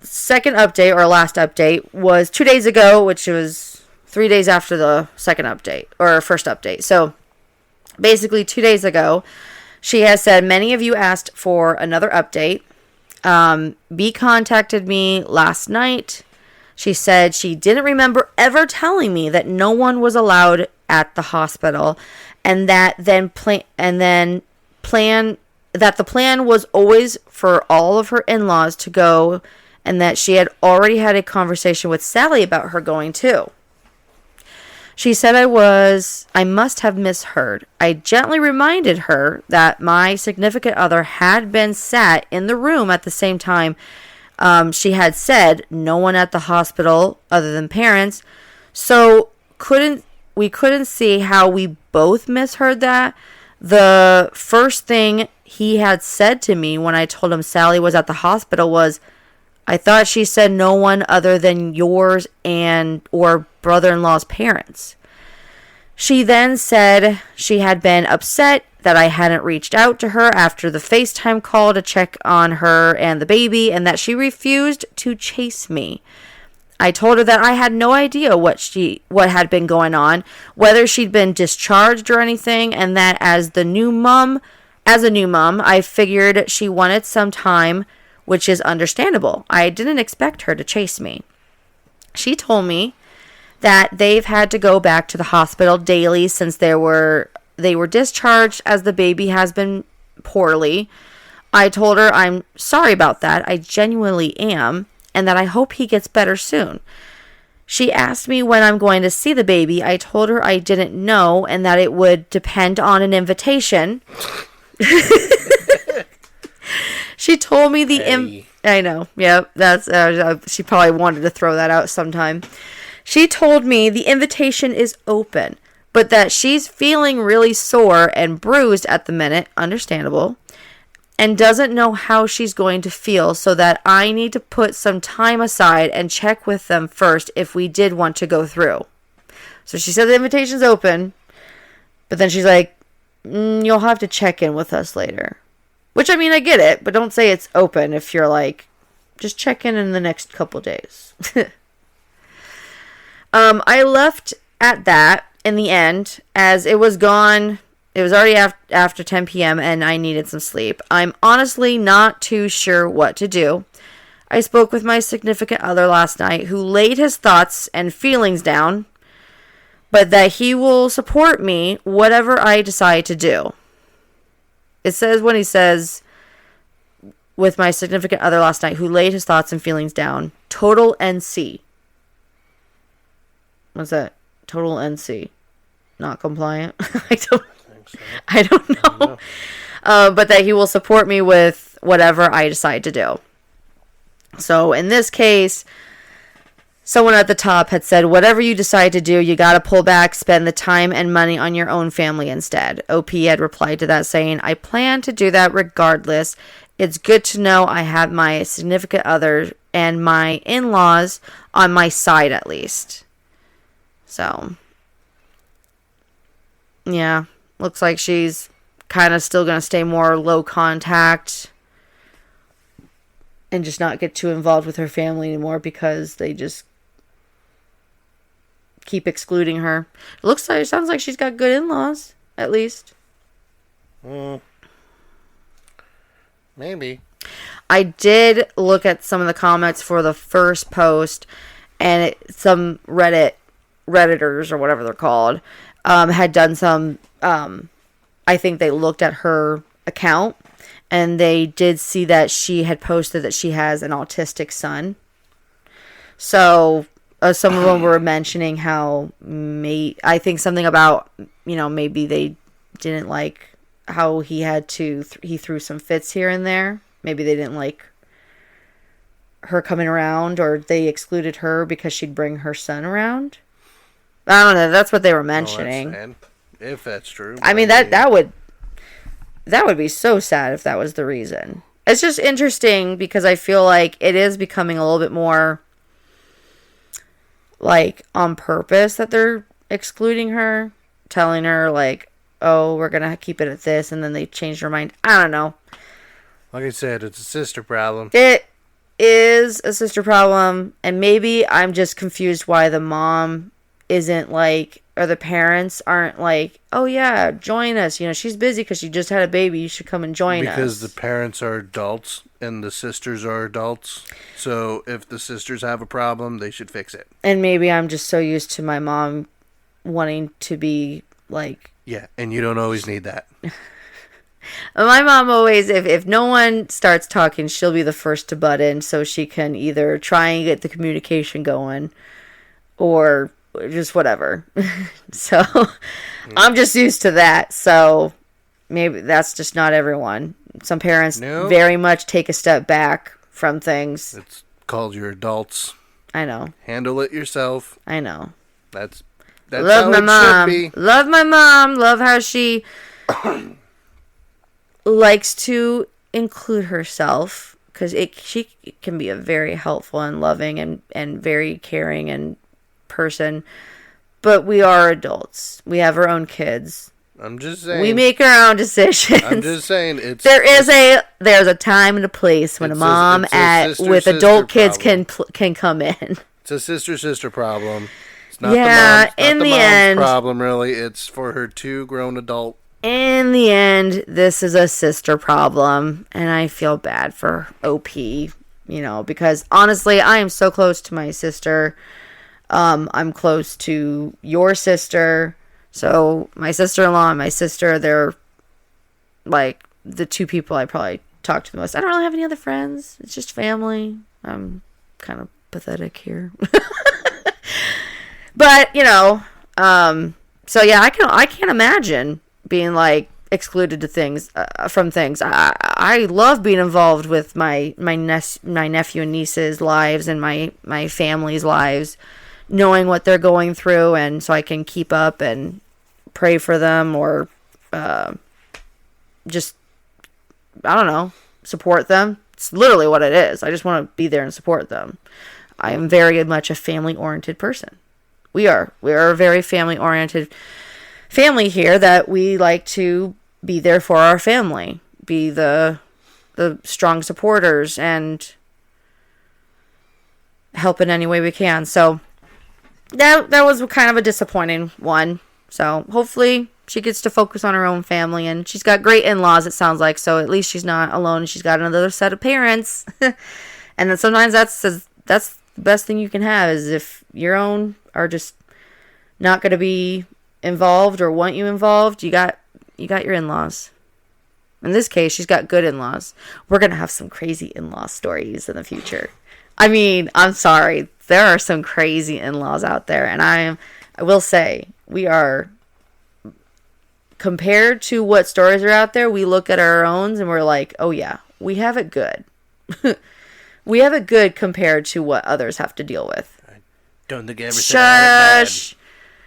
Speaker 1: second update, or last update, was 2 days ago, which was 3 days after the second update, or first update. So, basically 2 days ago, she has said, many of you asked for another update. B contacted me last night. She said she didn't remember ever telling me that no one was allowed at the hospital, and that the plan was always for all of her in-laws to go, and that she had already had a conversation with Sally about her going too. She said I must have misheard. I gently reminded her that my significant other had been sat in the room at the same time. She had said no one at the hospital other than parents. So we couldn't see how we both misheard that. The first thing he had said to me when I told him Sally was at the hospital was, I thought she said no one other than yours or brother-in-law's parents. She then said she had been upset that I hadn't reached out to her after the FaceTime call to check on her and the baby, and that she refused to chase me. I told her that I had no idea what had been going on, whether she'd been discharged or anything, and that as a new mom, I figured she wanted some time, which is understandable. I didn't expect her to chase me. She told me that they've had to go back to the hospital daily since they were discharged, as the baby has been poorly. I told her I'm sorry about that. I genuinely am, and that I hope he gets better soon. She asked me when I'm going to see the baby. I told her I didn't know and that it would depend on an invitation. She told me I know. Yep, that's she probably wanted to throw that out sometime. She told me the invitation is open, but that she's feeling really sore and bruised at the minute, understandable, and doesn't know how she's going to feel, so that I need to put some time aside and check with them first if we did want to go through. So she said the invitation's open, but then she's like, you'll have to check in with us later. Which, I mean, I get it, but don't say it's open if you're like, just check in the next couple days. I left at that in the end, as it was gone. It was already after 10 p.m. and I needed some sleep. I'm honestly not too sure what to do. I spoke with my significant other last night, who laid his thoughts and feelings down, but that he will support me whatever I decide to do. It says when he says, with my significant other last night, who laid his thoughts and feelings down, total NC. What's that? Total NC. Not compliant? I don't know. But that he will support me with whatever I decide to do. So in this case, someone at the top had said, whatever you decide to do, you got to pull back, spend the time and money on your own family instead. OP had replied to that saying, I plan to do that regardless. It's good to know I have my significant other and my in-laws on my side at least. So, yeah, looks like she's kind of still going to stay more low contact and just not get too involved with her family anymore because they just keep excluding her. It sounds like she's got good in-laws, at least.
Speaker 2: Maybe.
Speaker 1: I did look at some of the comments for the first post, and some Redditors, or whatever they're called, had done some, I think they looked at her account, and they did see that she had posted that she has an autistic son. So, some of them were mentioning how, I think something about, maybe they didn't like how he threw some fits here and there. Maybe they didn't like her coming around, or they excluded her because she'd bring her son around. I don't know. That's what they were mentioning.
Speaker 2: If that's true.
Speaker 1: I mean, that would be so sad if that was the reason. It's just interesting because I feel like it is becoming a little bit more like on purpose that they're excluding her, telling her like, oh, we're going to keep it at this, and then they change their mind. I don't know.
Speaker 2: Like I said, it's a sister problem.
Speaker 1: It is a sister problem, and maybe I'm just confused why the mom isn't like, or the parents aren't like, oh yeah, join us. She's busy because she just had a baby. You should come and join us.
Speaker 2: Because the parents are adults and the sisters are adults. So if the sisters have a problem, they should fix it.
Speaker 1: And maybe I'm just so used to my mom wanting to be like...
Speaker 2: Yeah, and you don't always need that.
Speaker 1: My mom always, if no one starts talking, she'll be the first to butt in so she can either try and get the communication going or just whatever. So I'm just used to that. So maybe that's just not everyone. Some parents very much take a step back from things.
Speaker 2: It's called your adults.
Speaker 1: I know.
Speaker 2: Handle it yourself.
Speaker 1: I know.
Speaker 2: That's
Speaker 1: love
Speaker 2: how
Speaker 1: my
Speaker 2: it
Speaker 1: mom.
Speaker 2: should be.
Speaker 1: Love my mom. Love how she likes to include herself, because she can be a very helpful and loving and very caring and person. But we are adults. We have our own kids.
Speaker 2: I'm just saying.
Speaker 1: We make our own decisions.
Speaker 2: I'm just saying.
Speaker 1: There's a time and a place when a mom with adult kids can come in.
Speaker 2: It's It's a sister problem. It's not
Speaker 1: Yeah,
Speaker 2: the mom's,
Speaker 1: in
Speaker 2: not the
Speaker 1: the
Speaker 2: mom's
Speaker 1: end-
Speaker 2: problem, really. It's for her two grown adult.
Speaker 1: In the end, this is a sister problem, and I feel bad for OP, because honestly, I am so close to my sister. I'm close to your sister. So my sister-in-law and my sister, they're like the two people I probably talk to the most. I don't really have any other friends. It's just family. I'm kind of pathetic here. But, so yeah, I can't imagine being like excluded to things from things. I love being involved with my nephew and niece's lives and my family's lives, knowing what they're going through, and so I can keep up and pray for them, or just, I don't know, support them. It's literally what it is. I just want to be there and support them. I am very much a family oriented person. We are a very family oriented family here, that we like to be there for our family, be the strong supporters, and help in any way we can. So that was kind of a disappointing one. So hopefully she gets to focus on her own family, and she's got great in-laws, it sounds like, so at least she's not alone. She's got another set of parents. And then sometimes that's the best thing you can have, is if your own are just not going to be involved or want you involved, you got your in-laws. In this case, she's got good in-laws. We're going to have some crazy in-law stories in the future. I mean, I'm sorry. There are some crazy in-laws out there, and I will say, we are, compared to what stories are out there, we look at our own and we're like, oh yeah, we have it good. We have it good compared to what others have to deal with.
Speaker 2: Don't think I ever said I had it
Speaker 1: Shush.
Speaker 2: bad.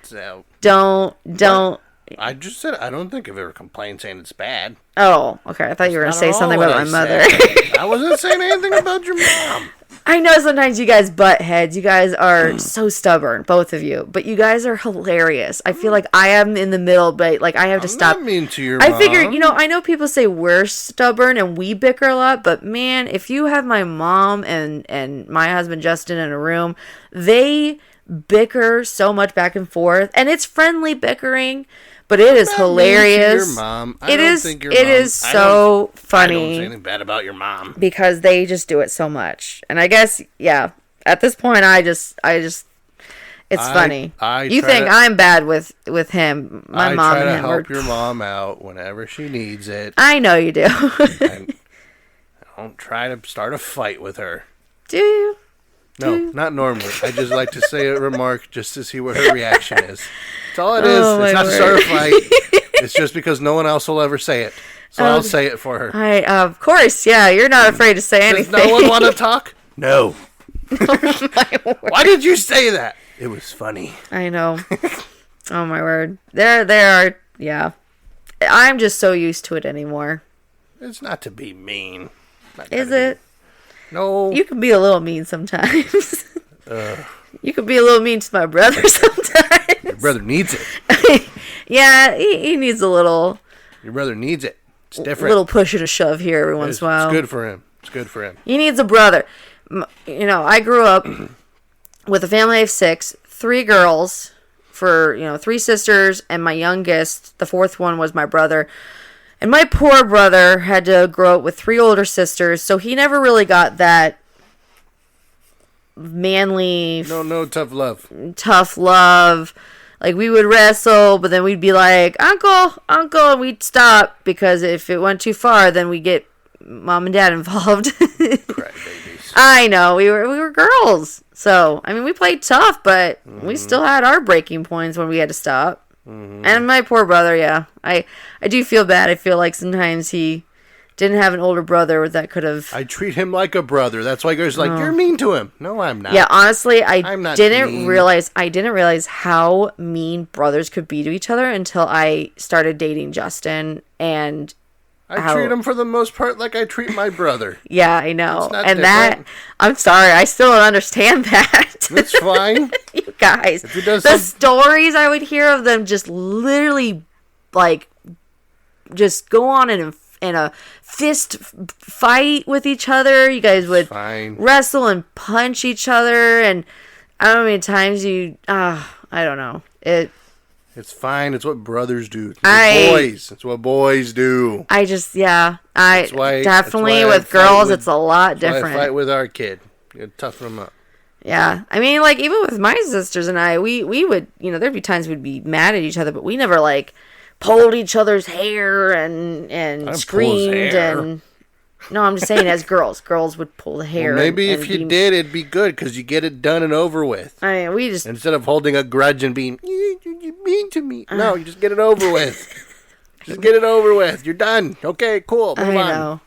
Speaker 2: So,
Speaker 1: Don't.
Speaker 2: I just said I don't think I've ever complained saying it's bad.
Speaker 1: Oh, okay. I thought you were going to
Speaker 2: Not
Speaker 1: say
Speaker 2: at all
Speaker 1: something
Speaker 2: what
Speaker 1: about
Speaker 2: I
Speaker 1: my mother.
Speaker 2: said. I wasn't saying anything about your mom.
Speaker 1: I know sometimes you guys butt heads. You guys are so stubborn, both of you. But you guys are hilarious. I feel like I am in the middle, but like I have to stop.
Speaker 2: I'm not mean to your mom.
Speaker 1: I figure, I know people say we're stubborn and we bicker a lot, but man, if you have my mom and my husband Justin in a room, they bicker so much back and forth, and it's friendly bickering, but it is hilarious.
Speaker 2: Your mom.
Speaker 1: It is so funny.
Speaker 2: I don't say anything bad about your mom,
Speaker 1: because they just do it so much. And I guess, yeah, at this point, I just it's funny. You think I'm bad with him. My mom and him.
Speaker 2: I try to help your mom out whenever she needs it.
Speaker 1: I know you do.
Speaker 2: And I don't try to start a fight with her.
Speaker 1: Do you?
Speaker 2: No, not normally. I just like to say a remark just to see what her reaction is. That's all it is. It's not to start a fight. It's just because no one else will ever say it. So I'll say it for her.
Speaker 1: Of course, yeah. You're not afraid to say anything.
Speaker 2: Does no one want to talk? No. Why did you say that? It was funny.
Speaker 1: I know. Oh my word. There are, yeah. I'm just so used to it anymore.
Speaker 2: It's not to be mean.
Speaker 1: Is it?
Speaker 2: No.
Speaker 1: You can be a little mean sometimes. You can be a little mean to my brother sometimes.
Speaker 2: Your brother needs it.
Speaker 1: Yeah, he needs a little.
Speaker 2: Your brother needs it. It's different.
Speaker 1: A little push and a shove here every once in a while.
Speaker 2: It's good for him. It's good for him.
Speaker 1: He needs a brother. I grew up with a family of 6, 3 girls, for 3 sisters, and my youngest, the 4th one, was my brother. And my poor brother had to grow up with 3 older sisters, so he never really got that manly...
Speaker 2: No tough love.
Speaker 1: Tough love. Like, we would wrestle, but then we'd be like, Uncle, and we'd stop, because if it went too far, then we'd get Mom and Dad involved.
Speaker 2: Crybabies.
Speaker 1: I know, we were girls. So, I mean, we played tough, but we still had our breaking points when we had to stop. Mm-hmm. And my poor brother, yeah. I do feel bad. I feel like sometimes he didn't have an older brother that could have...
Speaker 2: I treat him like a brother. That's why he goes like, you're mean to him. No, I'm not.
Speaker 1: Yeah, honestly, I didn't
Speaker 2: mean.
Speaker 1: realize how mean brothers could be to each other until I started dating Justin, and
Speaker 2: I treat him for the most part like I treat my brother.
Speaker 1: Yeah, I know. And
Speaker 2: different.
Speaker 1: I'm sorry, I still don't understand that.
Speaker 2: That's fine.
Speaker 1: You guys, the stories I would hear of them just literally, like, just go on in a fist fight with each other. You guys would wrestle and punch each other, and I don't know how many times I don't know.
Speaker 2: It's fine. It's what brothers do.
Speaker 1: I-
Speaker 2: Boys. It's what boys do.
Speaker 1: I just, yeah.
Speaker 2: That's why
Speaker 1: Definitely
Speaker 2: I
Speaker 1: with
Speaker 2: fight
Speaker 1: girls,
Speaker 2: with-
Speaker 1: it's a lot
Speaker 2: That's why
Speaker 1: different.
Speaker 2: I fight with our kid. You toughen them up.
Speaker 1: Yeah. I mean, like, even with my sisters and I, we would, there'd be times we'd be mad at each other, but we never, like, pulled each other's hair and
Speaker 2: pull his
Speaker 1: screamed
Speaker 2: hair.
Speaker 1: and... No, I'm just saying as girls. Girls would pull the hair.
Speaker 2: Well, maybe
Speaker 1: and
Speaker 2: if you
Speaker 1: be-
Speaker 2: did, it'd be good because you get it done and over with.
Speaker 1: I mean, we just...
Speaker 2: Instead of holding a grudge and being, you mean to me. No, you just get it over with. Just get it over with. You're done. Okay, cool. Move
Speaker 1: I
Speaker 2: on.
Speaker 1: know.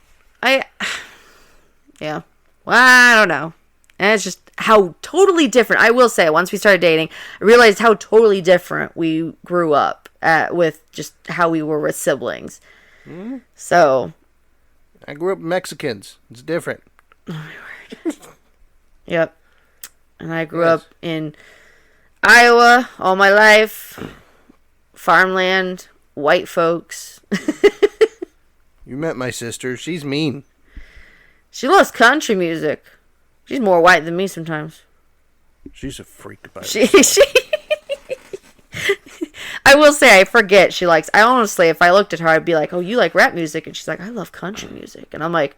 Speaker 1: Yeah. Well, I don't know. And it's just how totally different. I will say, once we started dating, I realized how totally different we grew up with just how we were with siblings.
Speaker 2: Mm-hmm.
Speaker 1: So,
Speaker 2: I grew up Mexicans. It's different.
Speaker 1: yep. And I grew up in Iowa all my life. Farmland, white folks.
Speaker 2: You met my sister. She's mean.
Speaker 1: She loves country music. She's more white than me sometimes.
Speaker 2: She's a freak about it.
Speaker 1: She I will say, I forget she likes... I honestly, if I looked at her, I'd be like, oh, you like rap music? And she's like, I love country music. And I'm like,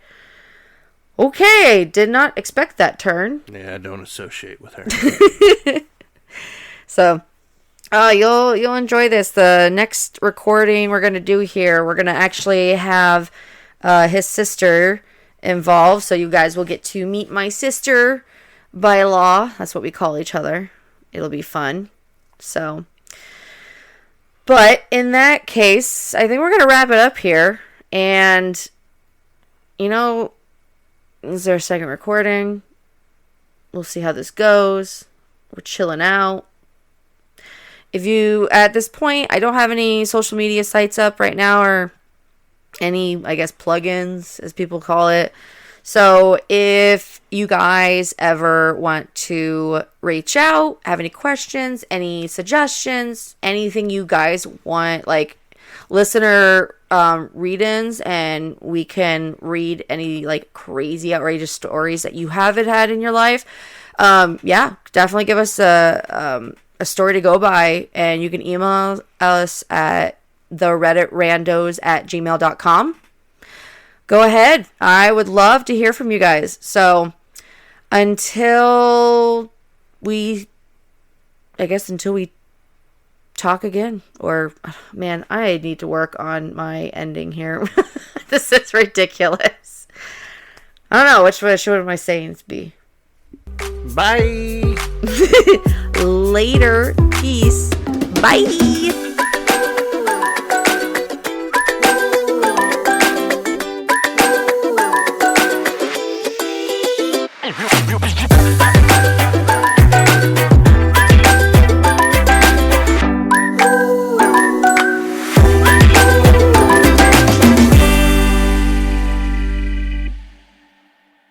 Speaker 1: okay, did not expect that turn.
Speaker 2: Yeah, I don't associate with her.
Speaker 1: So, you'll enjoy this. The next recording we're going to do here, we're going to actually have his sister involved. So you guys will get to meet my sister by law. That's what we call each other. It'll be fun. So... But in that case, I think we're going to wrap it up here. And, this is our second recording. We'll see how this goes. We're chilling out. If you, at this point, I don't have any social media sites up right now or any, I guess, plugins, as people call it. So if you guys ever want to reach out, have any questions, any suggestions, anything you guys want, like listener read-ins, and we can read any like crazy, outrageous stories that you haven't had in your life, definitely give us a story to go by, and you can email us at theredditrandos@gmail.com. Go ahead. I would love to hear from you guys. So until we talk again, or man, I need to work on my ending here. This is ridiculous. I don't know. Which should my sayings be?
Speaker 2: Bye.
Speaker 1: Later. Peace. Bye.